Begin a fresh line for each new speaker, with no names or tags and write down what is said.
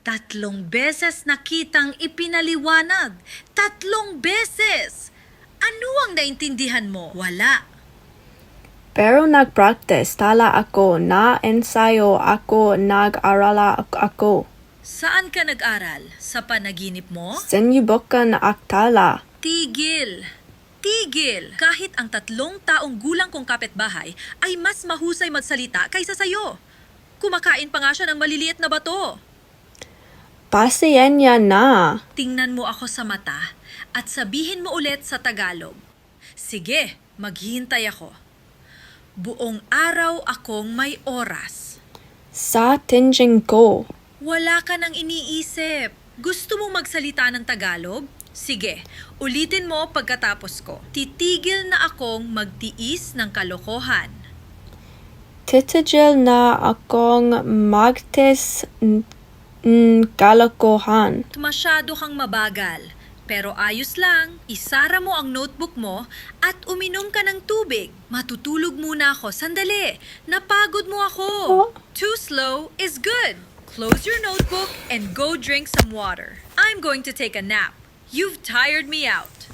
3 beses nakitang ipinaliwanag. 3 beses! Ano ang naintindihan mo? Wala.
Pero nag-practice tala ako, na-ensayo ako, nag-arala ako.
Saan ka nag-aral? Sa panaginip mo?
Sinubukan aktala.
Tigil! Tigil! Kahit ang 3 taong gulang kong kapitbahay ay mas mahusay magsalita kaysa sayo. Kumakain pa nga siya ng maliliit na bato.
Pasensya na.
Tingnan mo ako sa mata at sabihin mo ulit sa Tagalog. Sige, maghihintay ako. Buong araw akong may oras.
Sa tingin ko.
Wala ka nang iniisip. Gusto mong magsalita ng Tagalog? Sige, ulitin mo pagkatapos ko. Titigil na akong magtiis ng kalokohan.
Titigil na akong magtis kalokohan.
Masyado kang mabagal. Pero ayos lang, isara mo ang notebook mo at uminom ka ng tubig. Matutulog muna ako. Sandali, napagod mo ako. Too slow is good. Close your notebook and go drink some water. I'm going to take a nap. You've tired me out.